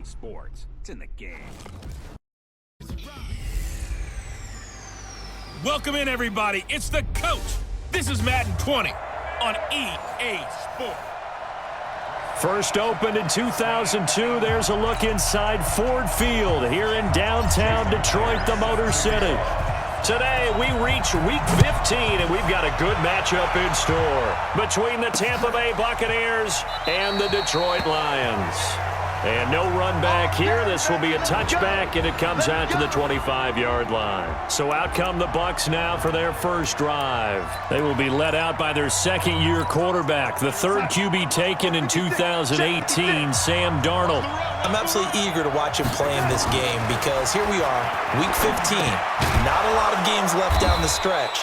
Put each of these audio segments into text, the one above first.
sports. It's in the game. Welcome in, everybody. It's the coach. This is Madden 20 on EA Sports. First opened in 2002, there's a look inside Ford Field here in downtown Detroit, the Motor City. Today, we reach Week 15, and we've got a good matchup in store between the Tampa Bay Buccaneers and the Detroit Lions. And no run back here. This will be a touchback, and it comes out to the 25-yard line. So out come the Bucs now for their first drive. They will be led out by their second-year quarterback, the third QB taken in 2018, Sam Darnold. I'm absolutely eager to watch him play in this game because here we are, Week 15. Not a lot of games left down the stretch.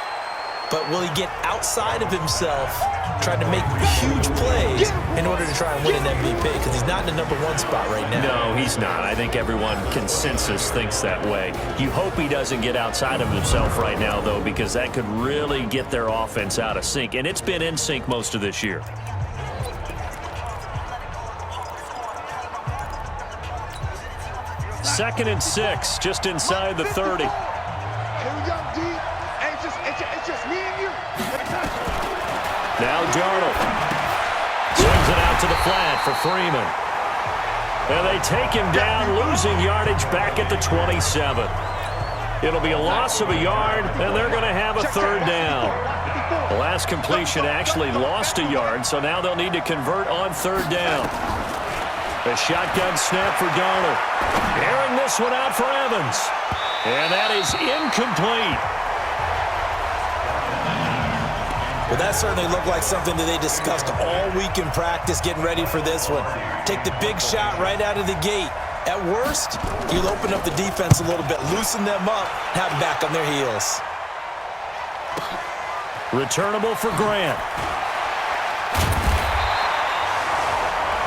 But will he get outside of himself trying to make huge plays in order to try and win an MVP? Because he's not in the number one spot right now. No, he's not. I think everyone consensus thinks that way. You hope he doesn't get outside of himself right now, though, because that could really get their offense out of sync. And it's been in sync most of this year. Second and 6, just inside the 30. Here we go, D. Hey, it's just me and you. Now Darnold swings it out to the flat for Freeman. And they take him down, losing yardage back at the 27. It'll be a loss of a yard, and they're going to have a third down. The last completion actually lost a yard, so now they'll need to convert on third down. A shotgun snap for Darnold. Airing this one out for Evans. And that is incomplete. Well, that certainly looked like something that they discussed all week in practice getting ready for this one. Take the big shot right out of the gate. At worst, you'll open up the defense a little bit, loosen them up, have them back on their heels. Returnable for Grant.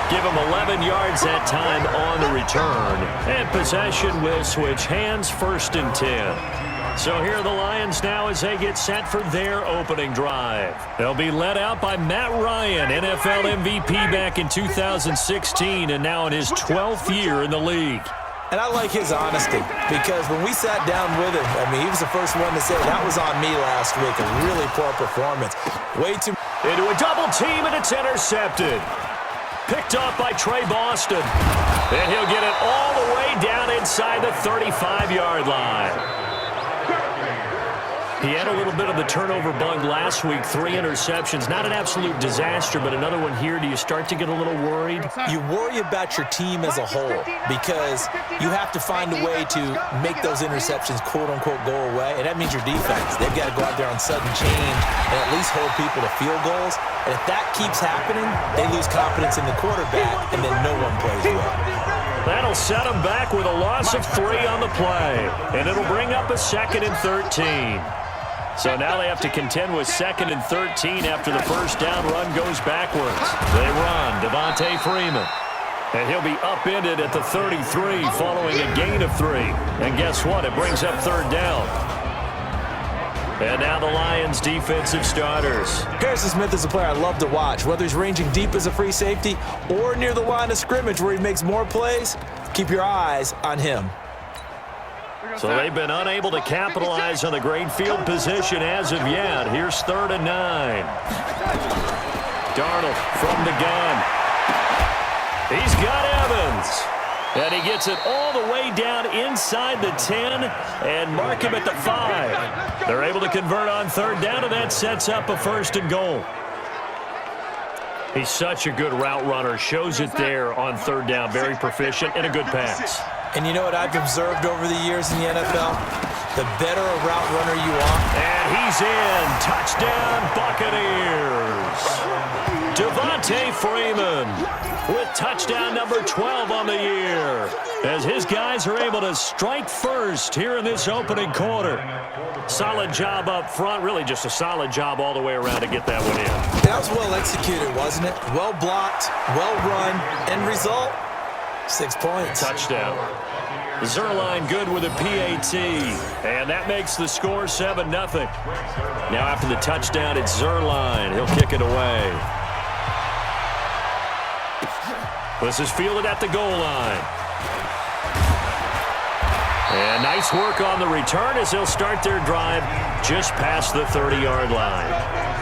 Give him 11 yards that time on the return. And possession will switch hands, 1st and 10. So here are the Lions now as they get set for their opening drive. They'll be led out by Matt Ryan, NFL MVP back in 2016 and now in his 12th year in the league. And I like his honesty because when we sat down with him, I mean, he was the first one to say that was on me last week. A really poor performance. Way too... Into a double team, and it's intercepted. Picked off by Trey Boston. And he'll get it all the way down inside the 35-yard line. He had a little bit of the turnover bug last week, 3 interceptions. Not an absolute disaster, but another one here. Do you start to get a little worried? You worry about your team as a whole because you have to find a way to make those interceptions, quote-unquote, go away, and that means your defense. They've got to go out there on sudden change and at least hold people to field goals. And if that keeps happening, they lose confidence in the quarterback, and then no one plays well. That'll set them back with a loss of 3 on the play, and it'll bring up a 2nd and 13. So now they have to contend with 2nd and 13 after the first down run goes backwards. They run, Devontae Freeman. And he'll be upended at the 33 following a gain of 3. And guess what? It brings up third down. And now the Lions' defensive starters. Harrison Smith is a player I love to watch. Whether he's ranging deep as a free safety or near the line of scrimmage where he makes more plays, keep your eyes on him. So they've been unable to capitalize on the great field position as of yet. Here's 3rd and 9. Darnold from the gun. He's got Evans. And he gets it all the way down inside the 10 and mark him at the 5. They're able to convert on third down, and that sets up a 1st and goal. He's such a good route runner. Shows it there on third down. Very proficient and a good pass. And you know what I've observed over the years in the NFL? The better a route runner you are. And he's in. Touchdown, Buccaneers. Devontae Freeman with touchdown number 12 on the year. As his guys are able to strike first here in this opening quarter. Solid job up front. Really just a solid job all the way around to get that one in. That was well executed, wasn't it? Well blocked, well run. End result? 6 points. Touchdown. Zerline good with a PAT. And that makes the score 7-0. Now after the touchdown, it's Zerline. He'll kick it away. This is fielded at the goal line. And nice work on the return as they'll start their drive just past the 30-yard line.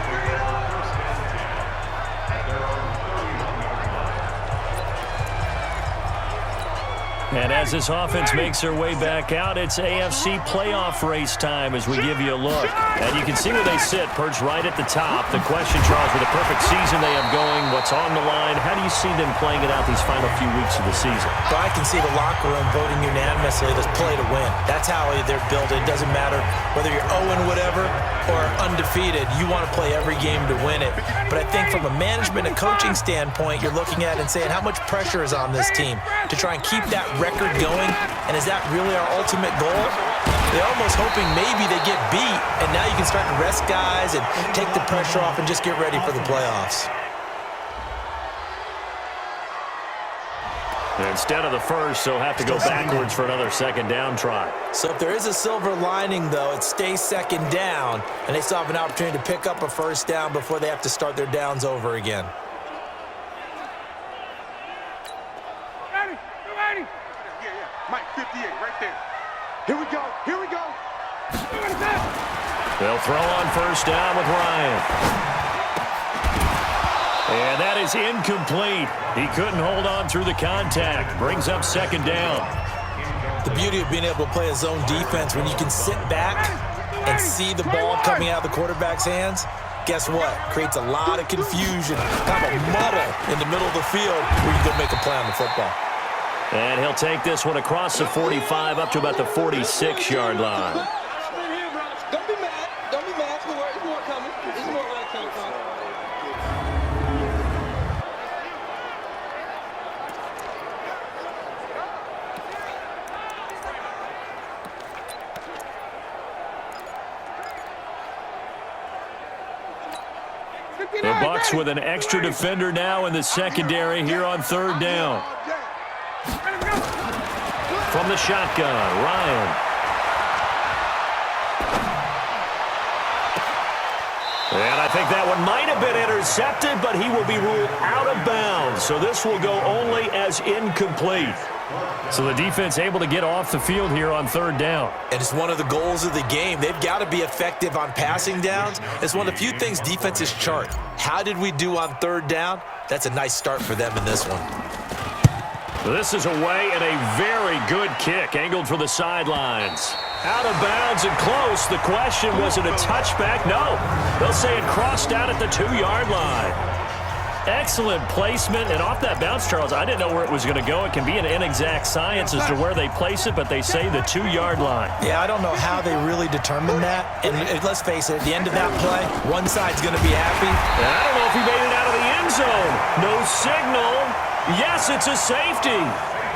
And as this offense makes their way back out, it's AFC playoff race time as we give you a look. And you can see where they sit, perched right at the top. The question, Charles, with the perfect season they have going, what's on the line, how do you see them playing it out these final few weeks of the season? Well, I can see the locker room voting unanimously to play to win. That's how they're built. It doesn't matter whether you're 0 and whatever or undefeated. You want to play every game to win it. But I think from a management and coaching standpoint, you're looking at it and saying how much pressure is on this team to try and keep that record going, and is that really our ultimate goal? They're almost hoping maybe they get beat, and now you can start to rest guys and take the pressure off and just get ready for the playoffs. And instead of the first, they'll have to go backwards for another second down try. So if there is a silver lining, though, it stays second down, and they still have an opportunity to pick up a first down before they have to start their downs over again. Mike, 58, right there. Here we go. Here we go. They'll throw on first down with Ryan. And that is incomplete. He couldn't hold on through the contact. Brings up second down. The beauty of being able to play a zone defense when you can sit back and see the ball coming out of the quarterback's hands, guess what? Creates a lot of confusion, kind of a muddle in the middle of the field where you can go make a play on the football. And he'll take this one across the 45 up to about the 46-yard line. Don't be mad. Don't be mad. It's more coming. It's more like coming from. The Bucs with an extra defender now in the secondary here on third down. From the shotgun, Ryan. And I think that one might have been intercepted, but he will be ruled out of bounds. So this will go only as incomplete. So the defense able to get off the field here on third down. And it's one of the goals of the game. They've got to be effective on passing downs. It's one of the few things defenses chart. How did we do on third down? That's a nice start for them in this one. This is away and a very good kick, angled for the sidelines. Out of bounds and close. The question, was it a touchback? No. They'll say it crossed out at the 2-yard line. Excellent placement, and off that bounce, Charles, I didn't know where it was going to go. It can be an inexact science as to where they place it, but they say the 2-yard line. Yeah, I don't know how they really determined that. And let's face it, at the end of that play, one side's going to be happy. And I don't know if he made it out of the end zone. No signal. Yes, it's a safety.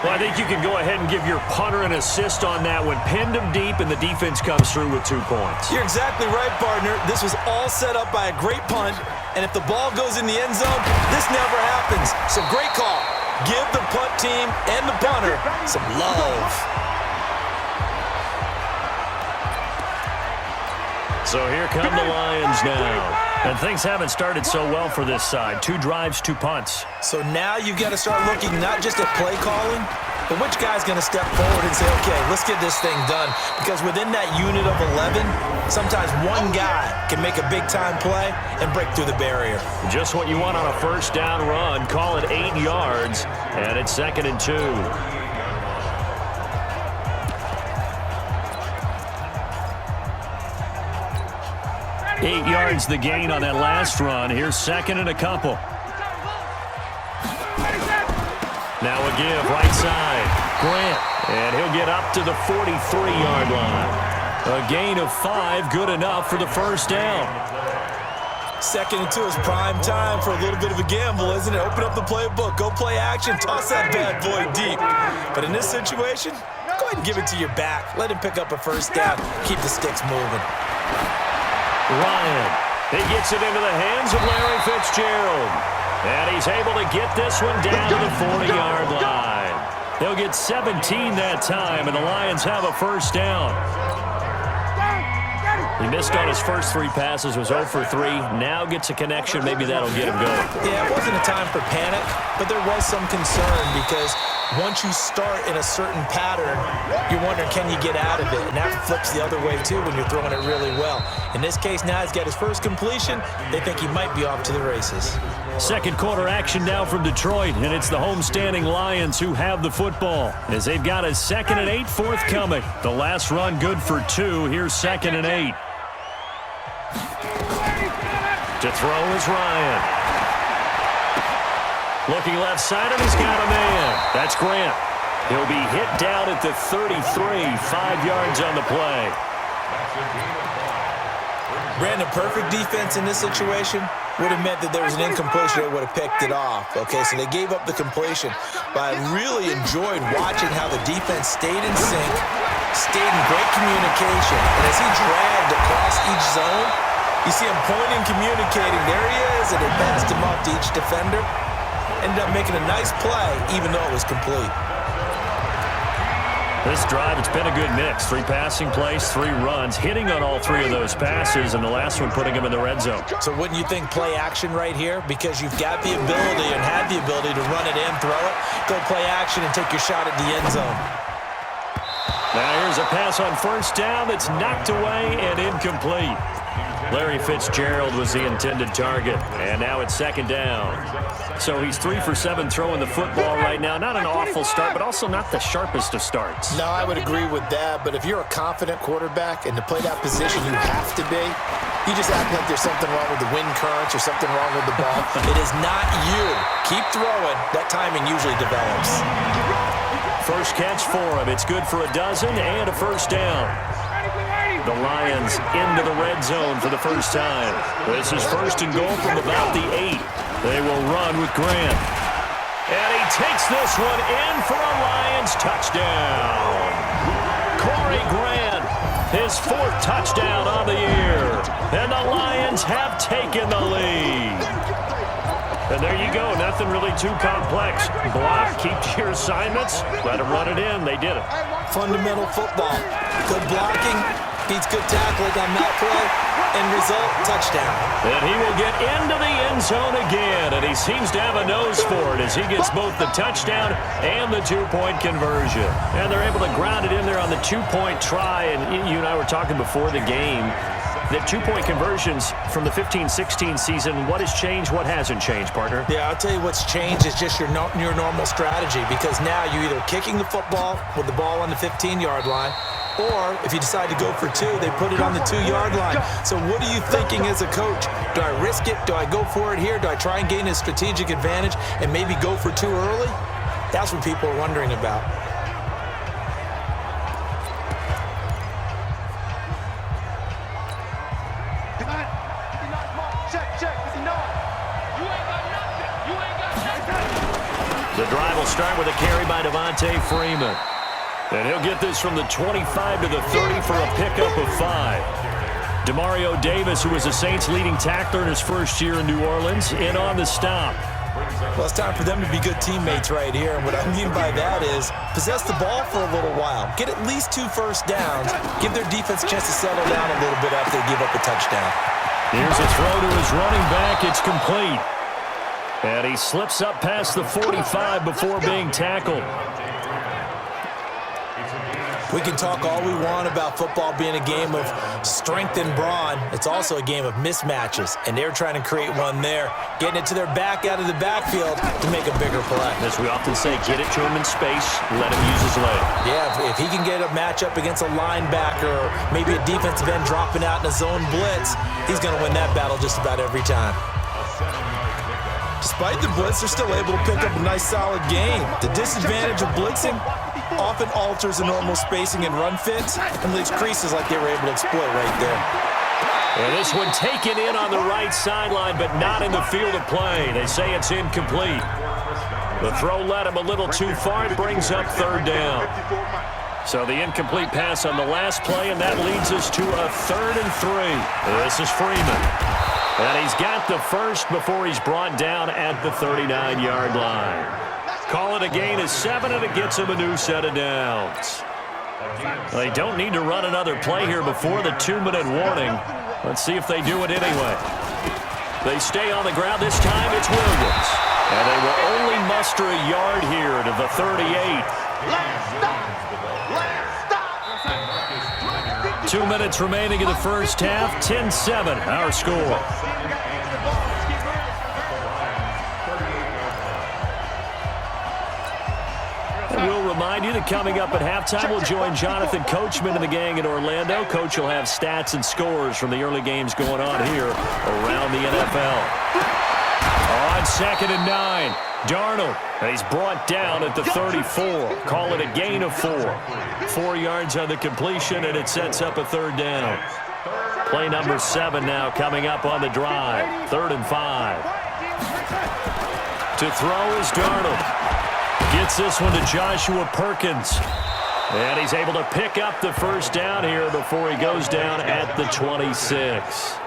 Well, I think you can go ahead and give your punter an assist on that one. Pinned him deep, and the defense comes through with 2 points. You're exactly right, partner. This was all set up by a great punt, and if the ball goes in the end zone, this never happens. So great call. Give the punt team and the punter some love. So here come the Lions now. And things haven't started so well for this side. 2 drives, 2 punts. So now you've got to start looking not just at play calling, but which guy's going to step forward and say, okay, let's get this thing done. Because within that unit of 11, sometimes one guy can make a big-time play and break through the barrier. Just what you want on a first down run. Call it 8 yards, and it's 2nd and 2. 8 yards the gain on that last run. Here's 2nd and a couple. Now a give, right side. Grant, and he'll get up to the 43-yard line. A gain of 5, good enough for the first down. 2nd and 2 is prime time for a little bit of a gamble, isn't it? Open up the playbook, go play action, toss that bad boy deep. But in this situation, go ahead and give it to your back. Let him pick up a first down. Keep the sticks moving. Ryan, he gets it into the hands of Larry Fitzgerald. And he's able to get this one down to the 40-yard line. They'll get 17 that time, and the Lions have a first down. He missed on his first 3 passes, was 0 for 3. Now gets a connection. Maybe that'll get him going. Yeah, it wasn't a time for panic, but there was some concern because once you start in a certain pattern, you're wondering, can you get out of it? And that flips the other way, too, when you're throwing it really well. In this case, now he's got his first completion. They think he might be off to the races. Second quarter action now from Detroit, and it's the homestanding Lions who have the football as they've got a 2nd and 8 forthcoming. The last run good for 2. Here's 2nd and 8. To throw is Ryan. Looking left side, and he's got a man. That's Grant. He'll be hit down at the 33, 5 yards on the play. Brandon, perfect defense in this situation would have meant that there was an incompletion. They would have picked it off. Okay, so they gave up the completion. But I really enjoyed watching how the defense stayed in sync, stayed in great communication. And as he dragged across each zone, you see him pointing, communicating. There he is, and they passed him off to each defender. Ended up making a nice play, even though it was complete. This drive, it's been a good mix. 3 passing plays, 3 runs, hitting on all 3 of those passes, and the last one putting him in the red zone. So wouldn't you think play action right here? Because you've got the ability and had the ability to run it in, throw it, go play action, and take your shot at the end zone. Now here's a pass on first down that's knocked away and incomplete. Larry Fitzgerald was the intended target, and now it's 2nd down. So he's 3 for 7 throwing the football right now. Not an awful start, but also not the sharpest of starts. No, I would agree with that, but if you're a confident quarterback and to play that position you have to be, you just act like there's something wrong with the wind currents or something wrong with the ball. It is not you. Keep throwing. That timing usually develops. First catch for him. It's good for a dozen and a first down. The Lions into the red zone for the first time. This is 1st and goal from about the 8. They will run with Grant. And he takes this one in for a Lions touchdown. Corey Grant, his 4th touchdown on the year. And the Lions have taken the lead. And there you go. Nothing really too complex. Block, keep to your assignments. Let them run it in. They did it. Fundamental football. Good blocking. Beats good tackling on that play. End result, touchdown. And he will get into the end zone again, and he seems to have a nose for it as he gets both the touchdown and the 2-point conversion. And they're able to ground it in there on the 2-point try, and you and I were talking before the game that 2-point conversions from the 15-16 season, what has changed, what hasn't changed, partner? Yeah, I'll tell you what's changed is just your normal strategy, because now you're either kicking the football with the ball on the 15-yard line, or if you decide to go for 2, they put it on the 2-yard line. So what are you thinking as a coach? Do I risk it? Do I go for it here? Do I try and gain a strategic advantage and maybe go for 2 early? That's what people are wondering about. The drive will start with a carry by Devontae Freeman. And he'll get this from the 25 to the 30 for a pickup of 5. Demario Davis, who was the Saints' leading tackler in his first year in New Orleans, in on the stop. Well, it's time for them to be good teammates right here. And what I mean by that is possess the ball for a little while. Get at least 2 first downs. Give their defense a chance to settle down a little bit after they give up a touchdown. Here's a throw to his running back. It's complete. And he slips up past the 45 before being tackled. We can talk all we want about football being a game of strength and brawn. It's also a game of mismatches, and they're trying to create one there, getting it to their back out of the backfield to make a bigger play. As we often say, get it to him in space, let him use his leg. Yeah, if he can get a matchup against a linebacker or maybe a defensive end dropping out in a zone blitz, he's going to win that battle just about every time. Despite the blitz, they're still able to pick up a nice, solid game. The disadvantage of blitzing often alters the normal spacing and run fits and leaves creases like they were able to exploit right there. And this one taken in on the right sideline, but not in the field of play. They say it's incomplete. The throw led him a little too far. It brings up 3rd down. So the incomplete pass on the last play, and that leads us to a 3rd and 3. This is Freeman. And he's got the first before he's brought down at the 39-yard line. Call it a gain of 7, and it gets him a new set of downs. They don't need to run another play here before the 2-minute warning. Let's see if they do it anyway. They stay on the ground. This time it's Williams. And they will only muster a yard here to the 38. 2 minutes remaining in the first half. 10-7, our score. And we'll remind you that coming up at halftime, we'll join Jonathan Coachman and the gang in Orlando. Coach will have stats and scores from the early games going on here around the NFL. On 2nd and 9, Darnold. He's brought down at the 34. Call it a gain of 4. 4 yards on the completion, and it sets up a 3rd down. Play number 7 now coming up on the drive. 3rd and 5. To throw is Darnold. Gets this one to Joshua Perkins. And he's able to pick up the 1st down here before he goes down at the 26.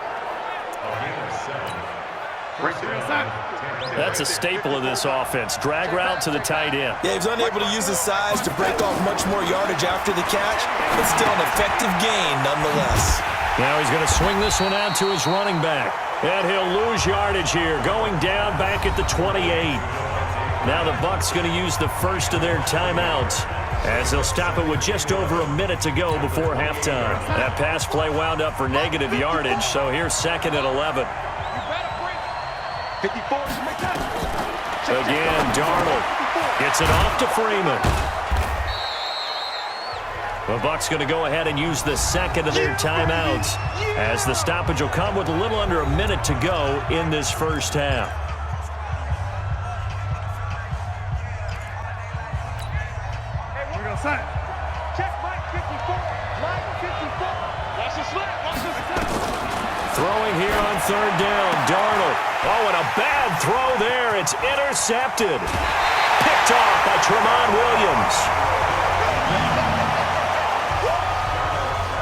That's a staple of this offense. Drag route to the tight end. Yeah, he was unable to use his size to break off much more yardage after the catch, but still an effective gain nonetheless. Now he's going to swing this one out to his running back. And he'll lose yardage here, going down back at the 28. Now the Bucs going to use the first of their timeouts as they'll stop it with just over a minute to go before halftime. That pass play wound up for negative yardage, so here's 2nd and 11. Again, Darnold gets it off to Freeman. The Bucs going to go ahead and use the 2nd of their timeouts as the stoppage will come with a little under a minute to go in this first half. Throwing here on 3rd down, Darnold. Oh, and a bad throw there. It's intercepted. Picked off by Tramon Williams.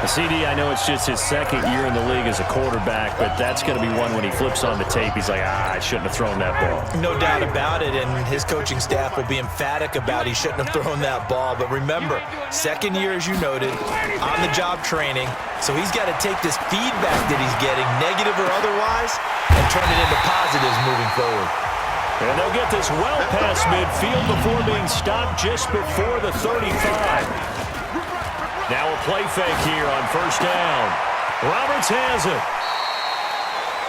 The CD, I know it's just his 2nd year in the league as a quarterback, but that's going to be one when he flips on the tape. He's like, I shouldn't have thrown that ball. No doubt about it, and his coaching staff will be emphatic about he shouldn't have thrown that ball. But remember, 2nd year, as you noted, on-the-job training, so he's got to take this feedback that he's getting, negative or otherwise, and turn it into positives moving forward. And they'll get this well past midfield before being stopped just before the 35. Now a play fake here on 1st down. Roberts has it.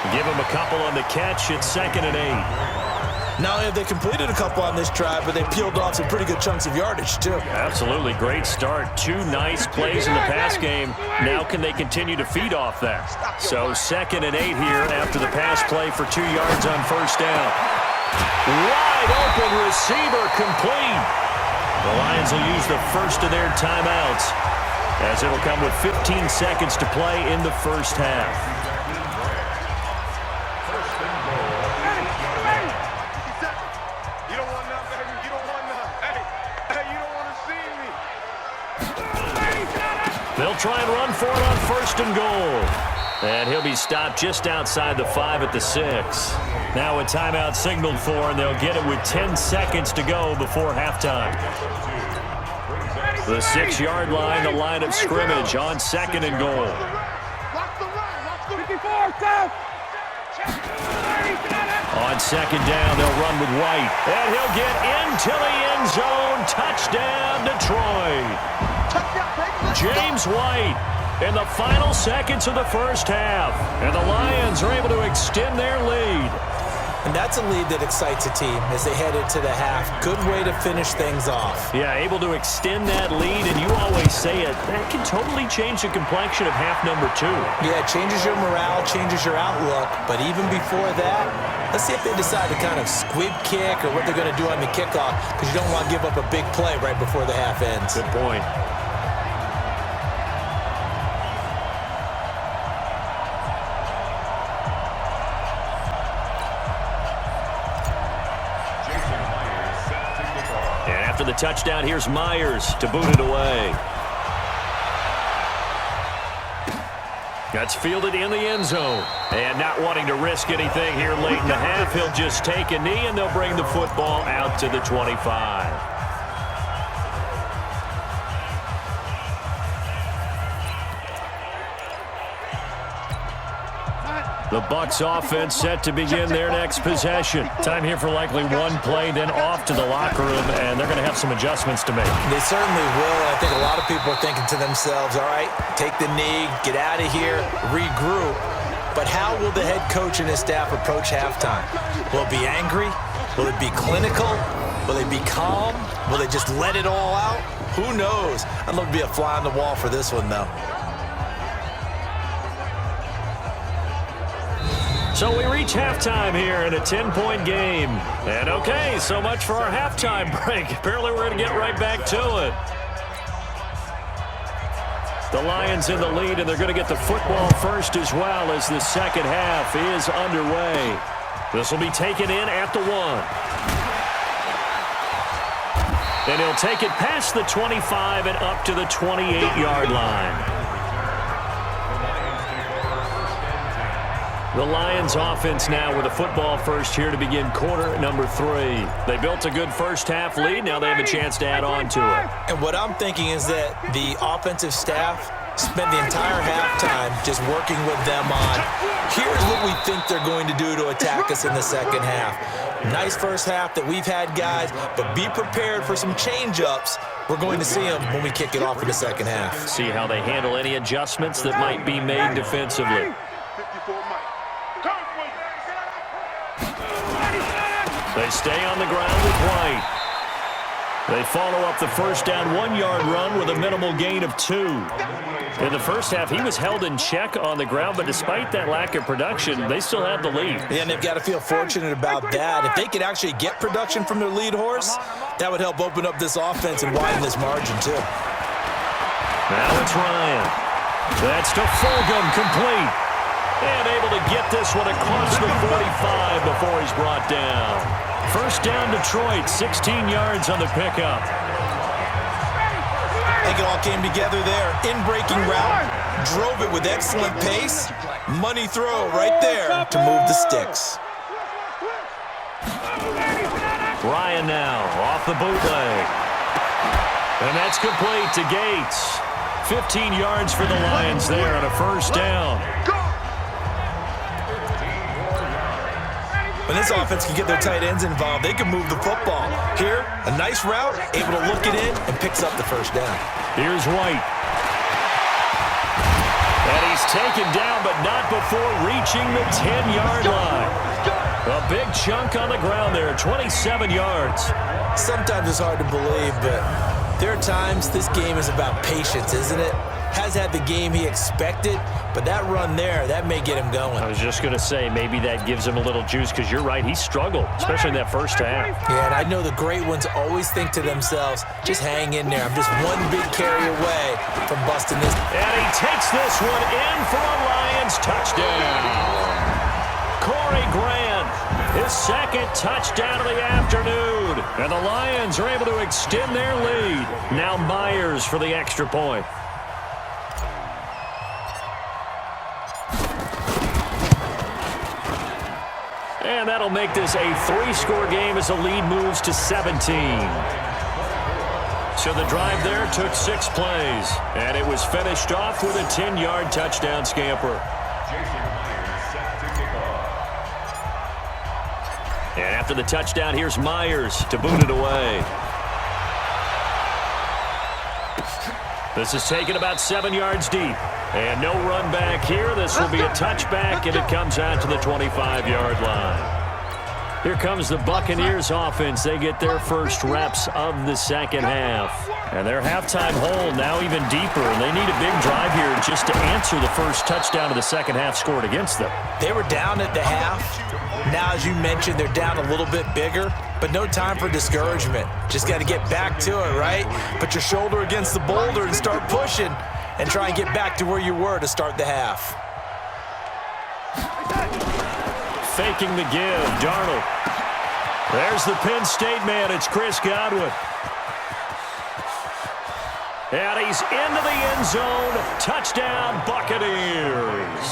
Give him a couple on the catch. It's 2nd and 8. Not only have they completed a couple on this drive, but they peeled off some pretty good chunks of yardage, too. Absolutely. Great start. 2 nice plays in the pass game. Now can they continue to feed off that? So 2nd and 8 here after the pass play for 2 yards on 1st down. Wide open receiver complete. The Lions will use the first of their timeouts as it'll come with 15 seconds to play in the first half. You don't want none, baby. You don't want none. Hey, you don't want to see me. They'll try and run for it on 1st and goal. And he'll be stopped just outside the 5 at the 6. Now a timeout signaled for, and they'll get it with 10 seconds to go before halftime. The 6-yard line, the line of scrimmage on 2nd and goal. On 2nd down, they'll run with White. And he'll get into the end zone. Touchdown, Detroit. James White in the final seconds of the first half. And the Lions are able to extend their lead. And that's a lead that excites a team as they head into the half. Good way to finish things off. Yeah, able to extend that lead, and you always say it, that can totally change the complexion of half number 2. Yeah, it changes your morale, changes your outlook, but even before that, let's see if they decide to kind of squib kick or what they're going to do on the kickoff, because you don't want to give up a big play right before the half ends. Good point. After the touchdown, here's Myers to boot it away. That's fielded in the end zone. And not wanting to risk anything here late in the half, he'll just take a knee, and they'll bring the football out to the 25. The Bucs offense set to begin their next possession. Time here for likely one play, then off to the locker room, and they're going to have some adjustments to make. They certainly will. I think a lot of people are thinking to themselves, all right, take the knee, get out of here, regroup. But how will the head coach and his staff approach halftime? Will it be angry? Will it be clinical? Will they be calm? Will they just let it all out? Who knows? I'd love to be a fly on the wall for this one, though. So we reach halftime here in a 10-point game. And okay, so much for our halftime break. Apparently we're going to get right back to it. The Lions in the lead, and they're going to get the football first as well as the second half is underway. This will be taken in at the 1. And he'll take it past the 25 and up to the 28-yard line. The Lions offense now with a football first here to begin quarter number 3. They built a good first half lead. Now they have a chance to add on to it. And what I'm thinking is that the offensive staff spent the entire halftime just working with them on, here's what we think they're going to do to attack us in the second half. Nice first half that we've had, guys, but be prepared for some change-ups. We're going to see them when we kick it off in the second half. See how they handle any adjustments that might be made defensively. They stay on the ground with White. They follow up the first down 1-yard run with a minimal gain of 2. In the first half, he was held in check on the ground, but despite that lack of production, they still had the lead. Yeah, and they've got to feel fortunate about that. If they could actually get production from their lead horse, that would help open up this offense and widen this margin, too. Now it's Ryan. That's to Fulgham, complete. And able to get this one across the 45 before he's brought down. First down Detroit, 16 yards on the pickup. I think it all came together there. In-breaking route, drove it with excellent pace. Money throw right there to move the sticks. Ryan now off the bootleg. And that's complete to Gates. 15 yards for the Lions there on a first down. When this offense can get their tight ends involved, they can move the football. Here, a nice route, able to look it in, and picks up the first down. Here's White. And he's taken down, but not before reaching the 10-yard line. A big chunk on the ground there, 27 yards. Sometimes it's hard to believe, but there are times this game is about patience, isn't it? Has had the game he expected, but that run there, that may get him going. I was just going to say, maybe that gives him a little juice, because you're right, he struggled, especially in that first half. Yeah, and I know the great ones always think to themselves, just hang in there. I'm just one big carry away from busting this. And he takes this one in for a Lions touchdown. Corey Grant, his second touchdown of the afternoon. And the Lions are able to extend their lead. Now Myers for the extra point. And that'll make this a 3-score game as the lead moves to 17. So the drive there took 6 plays, and it was finished off with a 10-yard touchdown scamper. And after the touchdown, here's Myers to boot it away. This is taken about 7 yards deep. And no run back here. This will be a touchback, and it comes out to the 25-yard line. Here comes the Buccaneers offense. They get their first reps of the second half. And their halftime hold now even deeper, and they need a big drive here just to answer the first touchdown of the second half scored against them. They were down at the half. Now, as you mentioned, they're down a little bit bigger, but no time for discouragement. Just got to get back to it, right? Put your shoulder against the boulder and start pushing. And try and get back to where you were to start the half. Faking the give, Darnold. There's the Penn State man. It's Chris Godwin. And he's into the end zone. Touchdown, Buccaneers.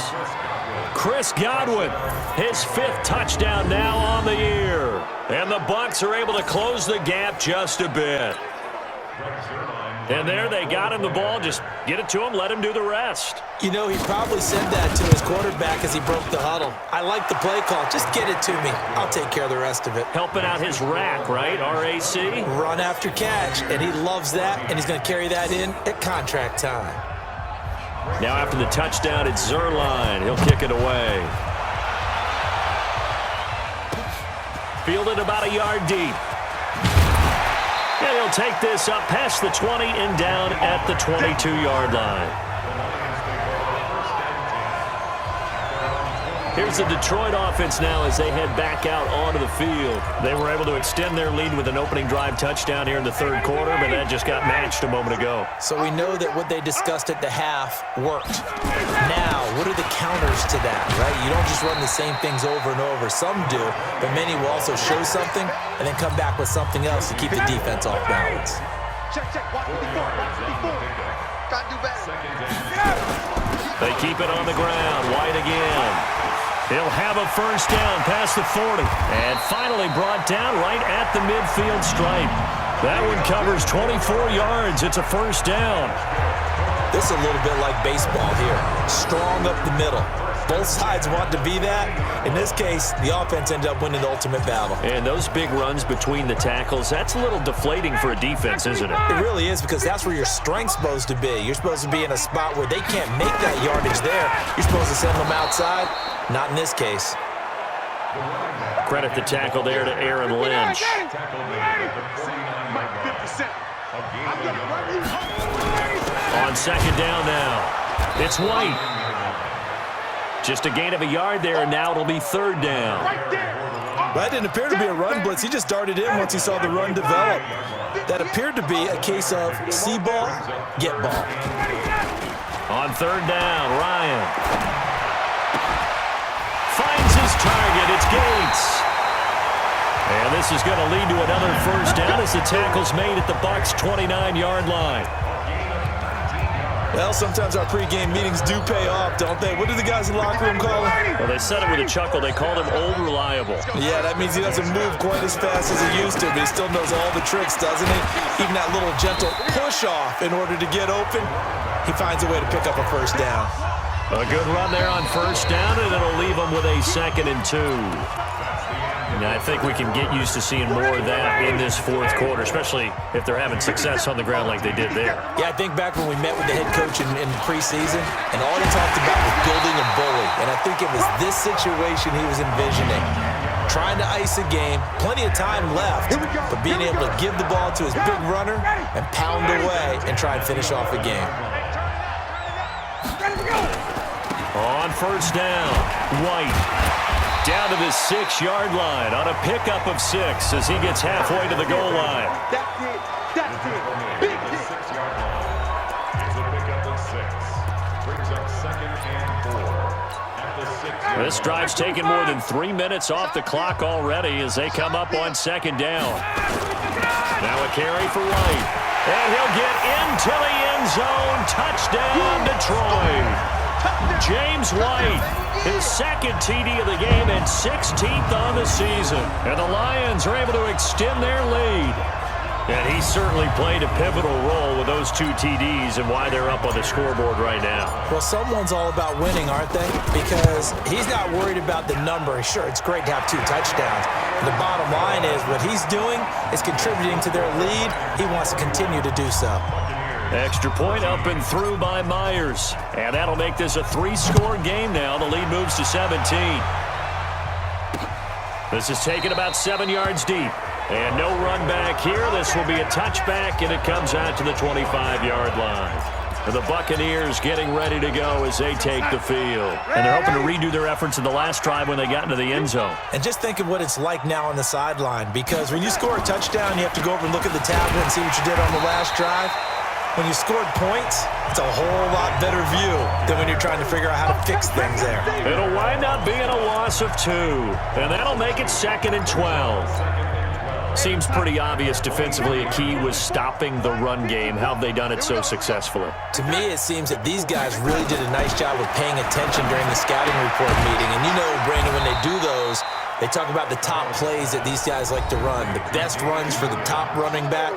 Chris Godwin, his 5th touchdown now on the year. And the Bucs are able to close the gap just a bit. And there they got him the ball. Just get it to him, let him do the rest. You know, he probably said that to his quarterback as he broke the huddle. I like the play call. Just get it to me. I'll take care of the rest of it. Helping out his rack, right? RAC? Run after catch, and he loves that, and he's going to carry that in at contract time. Now after the touchdown, it's Zerline. He'll kick it away. Fielded about a yard deep. And he'll take this up past the 20 and down at the 22-yard line. Here's the Detroit offense now as they head back out onto the field. They were able to extend their lead with an opening drive touchdown here in the third quarter, but that just got matched a moment ago. So we know that what they discussed at the half worked. Now, what are the counters to that, right? You don't just run the same things over and over. Some do, but many will also show something and then come back with something else to keep the defense off balance. Check. Watch 54. Gotta do better. They keep it on the ground. White again. He'll have a first down past the 40. And finally brought down right at the midfield stripe. That one covers 24 yards. It's a first down. This is a little bit like baseball here. Strong up the middle. Both sides want to be that. In this case, the offense ended up winning the ultimate battle. And those big runs between the tackles, that's a little deflating for a defense, isn't it? It really is, because that's where your strength's supposed to be. You're supposed to be in a spot where they can't make that yardage there. You're supposed to send them outside. Not in this case. Credit the tackle there to Aaron Lynch. On second down now, it's White. Just a gain of a yard there, and now it'll be third down. That didn't appear to be a run blitz. He just darted in once he saw the run develop. That appeared to be a case of see ball, get ball. On third down, Ryan finds his target. It's Gates. And this is going to lead to another first down as the tackle's made at the Bucs' 29-yard line. Well, sometimes our pregame meetings do pay off, don't they? What do the guys in the locker room call him? Well, they said it with a chuckle. They called him Old Reliable. Yeah, that means he doesn't move quite as fast as he used to, but he still knows all the tricks, doesn't he? Even that little gentle push-off in order to get open, he finds a way to pick up a first down. A good run there on first down, and it'll leave them with a 2nd and 2. And I think we can get used to seeing more of that in this fourth quarter, especially if they're having success on the ground like they did there. Yeah, I think back when we met with the head coach in preseason, and all he talked about was building a bully. And I think it was this situation he was envisioning. Trying to ice a game, plenty of time left, but being able to give the ball to his big runner and pound away and try and finish off a game. On first down, White. Down to the 6-yard line on a pickup of 6 as he gets halfway to the goal line. That's it. Big hit. 6-yard line. It's a pickup of 6. Brings up 2nd and 4. At the 6-yard This drive's taken more than 3 minutes off the clock already as they come up on second down. Now a carry for White. And he'll get into the end zone. Touchdown, Detroit. James White, his 2nd TD of the game and 16th on the season. And the Lions are able to extend their lead. And he certainly played a pivotal role with those 2 TDs and why they're up on the scoreboard right now. Well, someone's all about winning, aren't they? Because he's not worried about the number. Sure, it's great to have 2 touchdowns. The bottom line is what he's doing is contributing to their lead. He wants to continue to do so. Extra point up and through by Myers. And that'll make this a 3-score game now. The lead moves to 17. This is taken about 7 yards deep. And no run back here. This will be a touchback, and it comes out to the 25-yard line. And the Buccaneers getting ready to go as they take the field. And they're hoping to redo their efforts in the last drive when they got into the end zone. And just think of what it's like now on the sideline, because when you score a touchdown, you have to go over and look at the tablet and see what you did on the last drive. When you scored points, it's a whole lot better view than when you're trying to figure out how to fix things there. It'll wind up being a loss of 2, and that'll make it 2nd and 12. Seems pretty obvious defensively a key was stopping the run game. How have they done it so successfully? To me, it seems that these guys really did a nice job of paying attention during the scouting report meeting. And you know, Brandon, when they do those, they talk about the top plays that these guys like to run, the best runs for the top running back.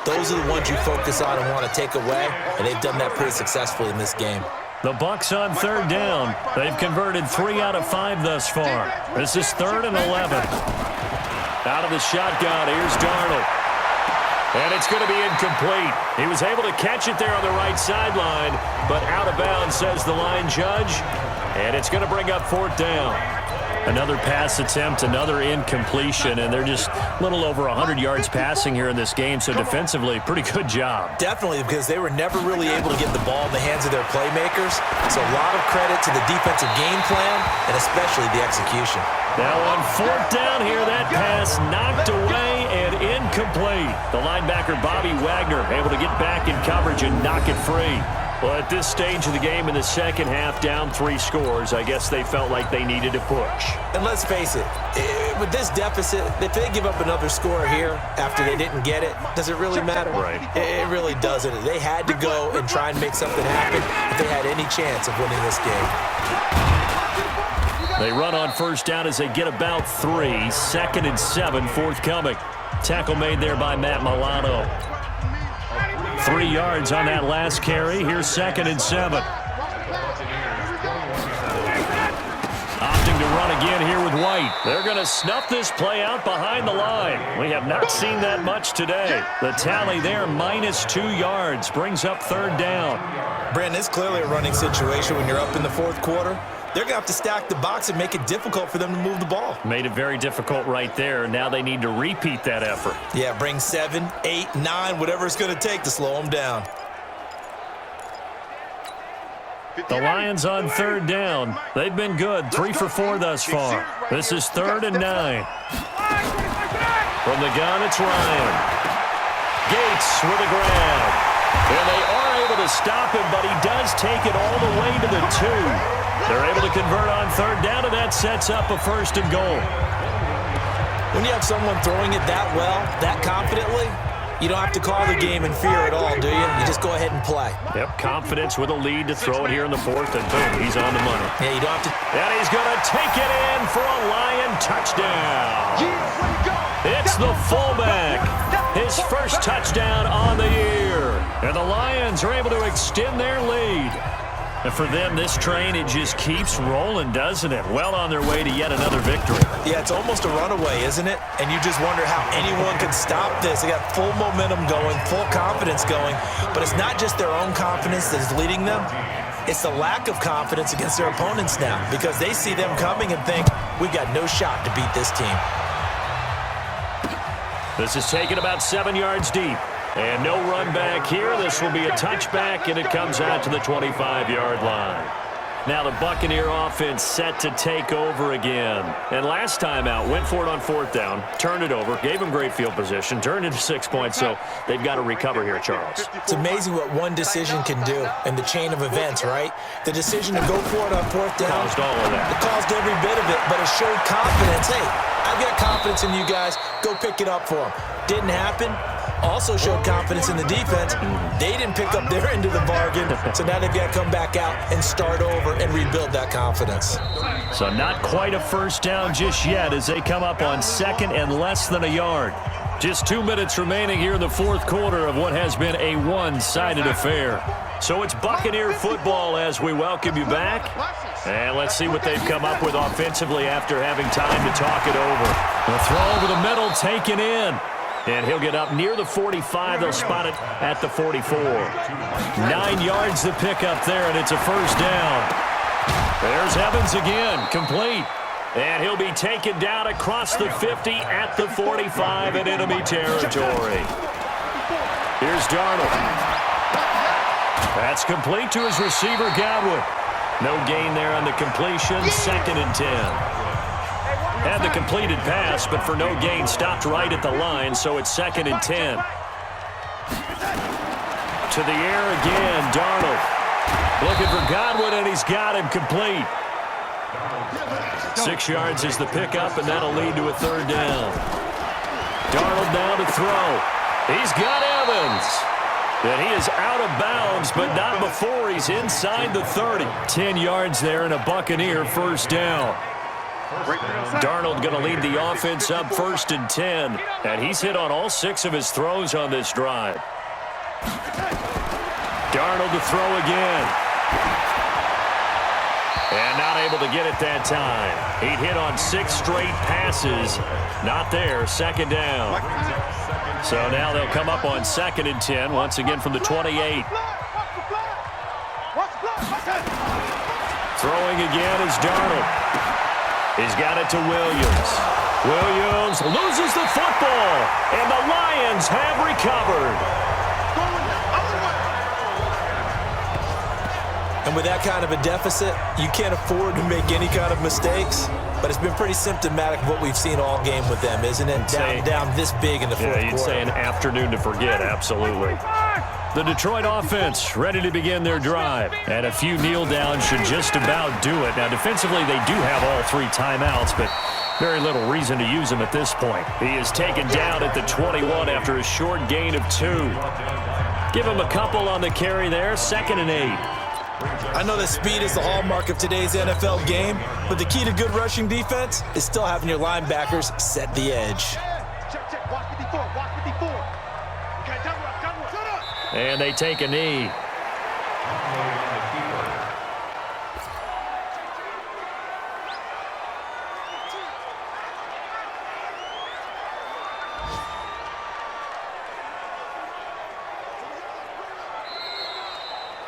those are the ones you focus on and want to take away, and they've done that pretty successfully in this game. The Bucs on third down. They've converted 3 out of 5 thus far. This is 3rd and 11. Out of the shotgun, here's Darnold. And it's going to be incomplete. He was able to catch it there on the right sideline, but out of bounds, says the line judge. And it's going to bring up 4th down. Another pass attempt, another incompletion, and they're just a little over 100 yards passing here in this game, so defensively, pretty good job. Definitely, because they were never really able to get the ball in the hands of their playmakers. So a lot of credit to the defensive game plan, and especially the execution. Now on 4th down here, that pass knocked away and incomplete. The linebacker, Bobby Wagner, able to get back in coverage and knock it free. Well, at this stage of the game in the second half, down 3 scores, I guess they felt like they needed to push. And let's face it, with this deficit, if they give up another score here after they didn't get it, does it really matter? Right. It really doesn't. They had to go and try and make something happen if they had any chance of winning this game. They run on 1st down as they get about 3. 2nd and 7 forthcoming. Tackle made there by Matt Milano. 3 yards on that last carry. Here's 2nd and 7. Opting to run again here with White. They're going to snuff this play out behind the line. We have not seen that much today. The tally there, -2 yards, brings up 3rd down. Brandon, it's clearly a running situation when you're up in the 4th quarter. They're going to have to stack the box and make it difficult for them to move the ball. Made it very difficult right there. Now they need to repeat that effort. Yeah, bring 7, 8, 9, whatever it's going to take to slow them down. The Lions on 3rd down. They've been good. 3 for 4 thus far. This is 3rd and 9. From the gun, it's Ryan. Gates with a grab. And they are able to stop him, but he does take it all the way to the 2. They're able to convert on 3rd down, and that sets up a 1st and goal. When you have someone throwing it that well, that confidently, you don't have to call the game in fear at all, do you? You just go ahead and play. Yep, confidence with a lead to throw it here in the 4th, and boom, he's on the money. Yeah, you don't have to. And he's going to take it in for a Lion touchdown. It's the fullback. His first touchdown on the year. And the Lions are able to extend their lead. And for them, this train, it just keeps rolling, doesn't it? Well on their way to yet another victory. Yeah, it's almost a runaway, isn't it? And you just wonder how anyone can stop this. They got full momentum going, full confidence going. But it's not just their own confidence that is leading them. It's the lack of confidence against their opponents now, because they see them coming and think, we've got no shot to beat this team. This is taken about 7 yards deep. And no run back here. This will be a touchback, and it comes out to the 25-yard line. Now the Buccaneer offense set to take over again. And last time out, went for it on 4th down, turned it over, gave them great field position, turned into 6 points, so they've got to recover here, Charles. It's amazing what one decision can do in the chain of events, right? The decision to go for it on 4th down. Caused all of that. It caused every bit of it, but it showed confidence. Hey, I've got confidence in you guys. Go pick it up for them. Didn't happen. Also showed confidence in the defense. They didn't pick up their end of the bargain, so now they've got to come back out and start over and rebuild that confidence. So not quite a 1st down just yet as they come up on 2nd and less than a yard. Just 2 minutes remaining here in the 4th quarter of what has been a one-sided affair. So it's Buccaneer football as we welcome you back. And let's see what they've come up with offensively after having time to talk it over. The throw over the middle taken in. And he'll get up near the 45. They'll spot it at the 44. 9 yards to pick up there, and it's a 1st down. There's Evans again, complete. And he'll be taken down across the 50 at the 45 in enemy territory. Here's Darnold. That's complete to his receiver, Godwin. No gain there on the completion, 2nd and 10. Had the completed pass, but for no gain, stopped right at the line, so it's 2nd and 10. To the air again, Darnold. Looking for Godwin, and he's got him complete. 6 yards is the pickup, and that'll lead to a 3rd down. Darnold now to throw. He's got Evans. And he is out of bounds, but not before he's inside the 30. 10 yards there and a Buccaneer 1st down. Darnold going to lead the offense up 1st and 10. And he's hit on all 6 of his throws on this drive. Darnold to throw again. And not able to get it that time. He'd hit on 6 straight passes. Not there, 2nd down. So now they'll come up on 2nd and 10, once again from the 28. Throwing again is Darnold. He's got it to Williams. Williams loses the football, and the Lions have recovered. And with that kind of a deficit, you can't afford to make any kind of mistakes. But it's been pretty symptomatic of what we've seen all game with them, isn't it? Down this big in the fourth quarter. You'd say an afternoon to forget, absolutely. The Detroit offense ready to begin their drive. And a few kneel downs should just about do it. Now, defensively, they do have all 3 timeouts, but very little reason to use them at this point. He is taken down at the 21 after a short gain of 2. Give him a couple on the carry there, 2nd and 8. I know that speed is the hallmark of today's NFL game, but the key to good rushing defense is still having your linebackers set the edge. And they take a knee.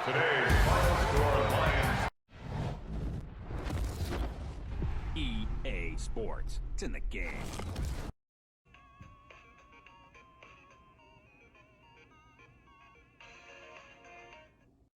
Today's final score, Lions. EA Sports. It's in the game.